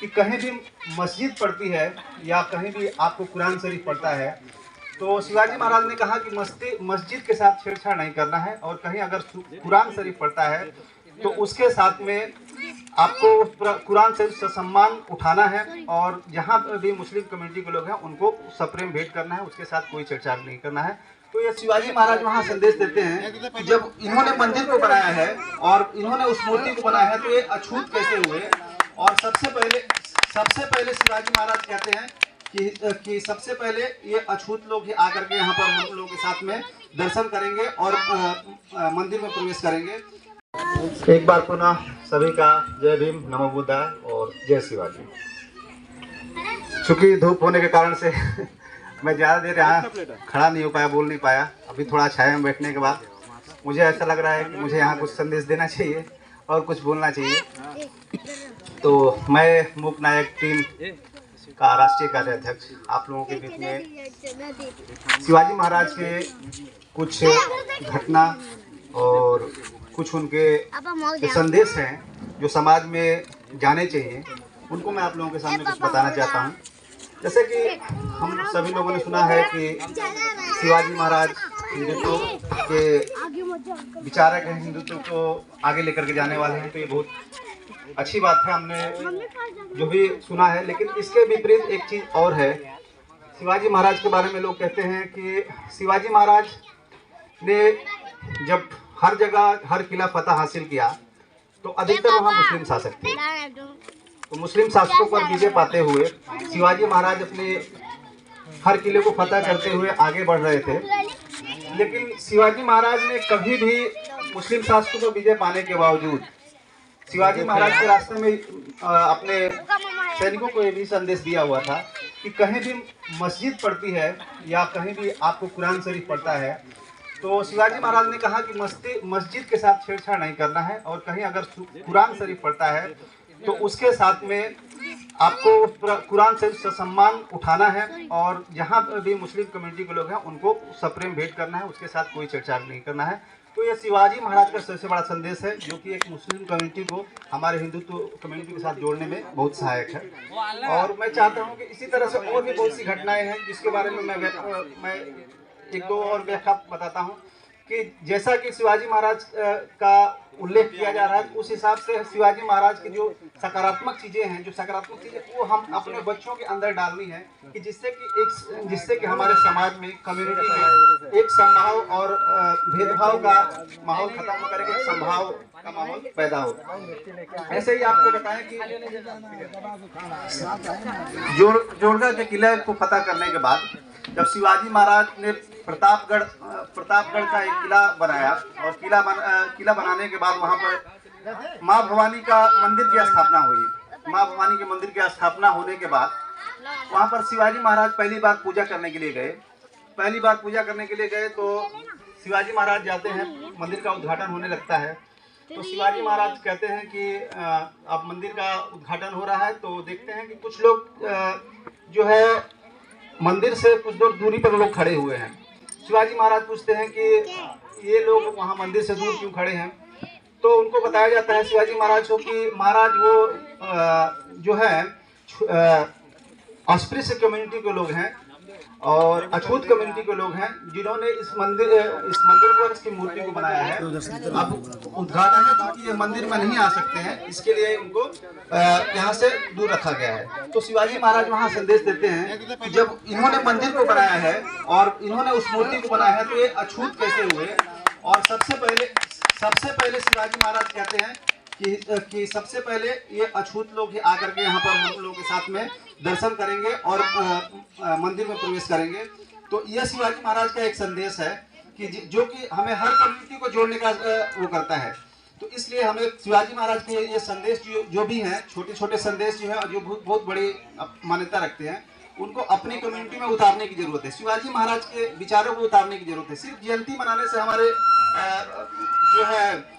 कि कहीं भी मस्जिद पड़ती है या कहीं भी आपको कुरान शरीफ पढ़ता है तो शिवाजी महाराज ने कहा कि मस्जिद के साथ छेड़छाड़ नहीं करना है, और कहीं अगर कुरान शरीफ पढ़ता है तो उसके साथ में आपको कुरान शरीफ से सम्मान उठाना है, और जहाँ भी मुस्लिम कम्युनिटी के लोग हैं उनको सप्रेम भेंट करना है, उसके साथ कोई छेड़छाड़ नहीं करना है। तो ये शिवाजी महाराज वहाँ संदेश देते हैं कि जब इन्होंने मंदिर को बनाया है और इन्होंने उस मूर्ति को बनाया है तो ये अछूत कैसे हुए। और सबसे पहले शिवाजी महाराज कहते हैं कि सबसे पहले ये अछूत लोग ही आकर के यहाँ पर हम लोगों के साथ में दर्शन करेंगे और मंदिर में प्रवेश करेंगे। एक बार पुनः सभी का जय भीम, नमो बुद्धाय और जय शिवाजी। चूंकि धूप होने के कारण से मैं ज़्यादा देर यहाँ खड़ा नहीं हो पाया, बोल नहीं पाया। अभी थोड़ा छाया में बैठने के बाद मुझे ऐसा लग रहा है कि मुझे यहाँ कुछ संदेश देना चाहिए और कुछ बोलना चाहिए। तो मैं मूक नायक टीम का राष्ट्रीय कार्याध्यक्ष आप लोगों के बीच में शिवाजी महाराज के कुछ घटना और कुछ उनके जो संदेश हैं जो समाज में जाने चाहिए, उनको मैं आप लोगों के सामने कुछ बताना चाहता हूँ। जैसे कि हम सभी लोगों ने सुना है कि शिवाजी महाराज हिंदुत्व के विचारक हैं, हिंदुत्व को आगे लेकर के जाने वाले हैं। तो ये बहुत अच्छी बात है, हमने जो भी सुना है। लेकिन इसके विपरीत एक चीज़ और है। शिवाजी महाराज के बारे में लोग कहते हैं कि शिवाजी महाराज ने जब हर जगह हर किला फतह हासिल किया तो अधिकतर वहाँ मुस्लिम शासक थे। तो मुस्लिम शासकों पर विजय पाते हुए शिवाजी महाराज अपने हर किले को फतह करते हुए आगे बढ़ रहे थे। लेकिन शिवाजी महाराज ने कभी भी मुस्लिम शासकों पर विजय पाने के बावजूद शिवाजी महाराज के रास्ते में अपने सैनिकों को ये भी संदेश दिया हुआ था कि कहीं भी मस्जिद पड़ती है या कहीं भी आपको कुरान शरीफ पढ़ता है तो शिवाजी महाराज ने कहा कि मस्जिद के साथ छेड़छाड़ नहीं करना है, और कहीं अगर कुरान शरीफ पढ़ता है तो उसके साथ में आपको कुरान शरीफ से सम्मान उठाना है, और जहाँ भी मुस्लिम कम्युनिटी के लोग हैं उनको सप्रेम भेंट करना है, उसके साथ कोई छेड़छाड़ नहीं करना है। तो ये शिवाजी महाराज का सबसे बड़ा संदेश है जो कि एक मुस्लिम कम्युनिटी को हमारे हिंदुत्व कम्युनिटी के साथ जोड़ने में बहुत सहायक है। और मैं चाहता हूँ कि इसी तरह से और भी बहुत सी घटनाएं हैं जिसके बारे में मैं एक दो और व्याख्या बताता हूँ कि जैसा कि शिवाजी महाराज का उल्लेख किया जा रहा है उस हिसाब से शिवाजी महाराज की जो सकारात्मक चीज़ें हैं वो हम अपने बच्चों के अंदर डालनी है कि जिससे कि हमारे समाज में कम्युनिटी में एक समभाव और भेदभाव का माहौल खत्म करके एक समभाव का माहौल पैदा हो। ऐसे ही आपको बताएं कि जोड़गढ़ के किले को फतह करने के बाद जब शिवाजी महाराज ने प्रतापगढ़ का एक किला बनाया, और किला बनाने के बाद वहाँ पर माँ भवानी का मंदिर की स्थापना हुई। माँ भवानी के मंदिर की स्थापना होने के बाद वहाँ पर शिवाजी महाराज पहली बार पूजा करने के लिए गए। तो शिवाजी महाराज जाते हैं, मंदिर का उद्घाटन होने लगता है। तो शिवाजी महाराज कहते हैं कि अब मंदिर का उद्घाटन हो रहा है। तो देखते हैं कि कुछ लोग जो है मंदिर से कुछ दूरी पर लोग खड़े हुए हैं। शिवाजी महाराज पूछते हैं कि ये लोग वहाँ मंदिर से दूर क्यों खड़े हैं। तो उनको बताया जाता है शिवाजी महाराज को कि महाराज वो जो है अस्पृश्य कम्युनिटी के लोग हैं और अछूत कम्युनिटी के लोग हैं जिन्होंने इस मंदिर पर इसकी मूर्ति को बनाया है। अब उद्घाटन है क्योंकि ये मंदिर में नहीं आ सकते हैं, इसके लिए उनको यहाँ से दूर रखा गया है। तो शिवाजी महाराज वहाँ संदेश देते हैं कि जब इन्होंने मंदिर को बनाया है और इन्होंने उस मूर्ति को बनाया है तो ये अछूत कैसे हुए। और सबसे पहले शिवाजी महाराज कहते हैं कि सबसे पहले ये अछूत लोग ही आकर के यहाँ पर हम लोगों के साथ में दर्शन करेंगे और मंदिर में प्रवेश करेंगे। तो यह शिवाजी महाराज का एक संदेश है कि जो कि हमें हर कम्युनिटी को जोड़ने का वो करता है। तो इसलिए हमें शिवाजी महाराज के ये संदेश जो भी हैं, छोटे छोटे संदेश जो है जो बहुत बड़ी मान्यता रखते हैं, उनको अपनी कम्युनिटी में उतारने की जरूरत है। शिवाजी महाराज के विचारों को उतारने की जरूरत है। सिर्फ जयंती मनाने से हमारे जो है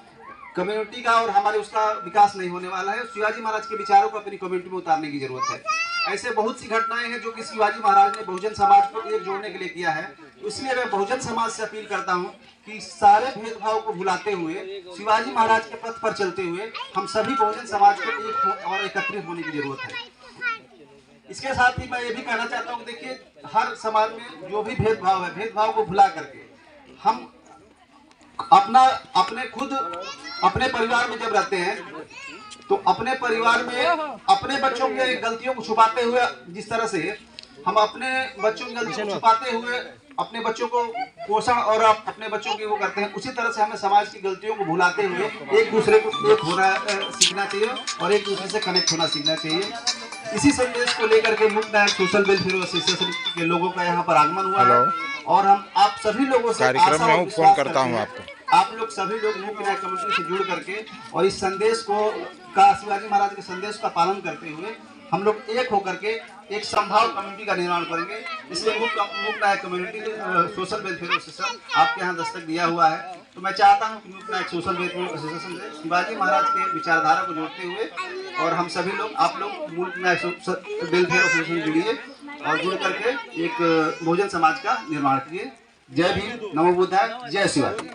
कम्युनिटी का और हमारे उसका विकास नहीं होने वाला है। शिवाजी महाराज के विचारों को अपनी कम्युनिटी में उतारने की जरूरत है। ऐसे बहुत सी घटनाएं हैं जो कि शिवाजी महाराज ने बहुजन समाज को एक जोड़ने के लिए किया है। इसलिए मैं बहुजन समाज से अपील करता हूँ कि सारे भेदभाव को भुलाते हुए शिवाजी महाराज के पथ पर चलते हुए हम सभी बहुजन समाज को एक और एकत्रित होने की जरूरत है। इसके साथ ही मैं ये भी कहना चाहता हूँ, देखिए हर समाज में जो भी भेदभाव है, भेदभाव को भुला करके हम अपने परिवार में जब रहते हैं तो अपने परिवार में अपने बच्चों की गलतियों को छुपाते हुए, जिस तरह से हम अपने बच्चों की गलतियों को छुपाते हुए अपने बच्चों को पोषण और अपने बच्चों की वो करते हैं, उसी तरह से हमें समाज की गलतियों को भुलाते हुए एक दूसरे को एक होना सीखना चाहिए और एक दूसरे से कनेक्ट होना सीखना चाहिए। इसी संदेश को लेकर के मुक्त नायक सोशल वेलफेयर एसोसिएशन के लोगों का यहाँ पर आगमन हुआ है और हम आप सभी लोगों से कार्यक्रम में फोन करता हूँ आपको। आप लोग सभी लोग मुक्त नायक कमेटी से जुड़ करके और इस संदेश का शिवाजी महाराज के संदेश का पालन करते हुए हम लोग एक होकर के एक संभाव कम्युनिटी का निर्माण करेंगे। इसलिए मुक्त नायक कम्युनिटी सोशल वेलफेयर एसोसिएशन आपके यहाँ दस्तक दिया हुआ है। तो मैं चाहता हूँ कि मुक्त नायक सोशल वेलफेयर एसोसिएशन से शिवाजी महाराज के विचारधारा को जोड़ते हुए और हम सभी लोग आप लोग मुक्त नायक वेलफेयर एसोसिएशन जुड़िए और जुड़ करके एक बहुजन समाज का निर्माण कीजिए। जय भीम, नमो बुद्धाय, जय शिवाजी।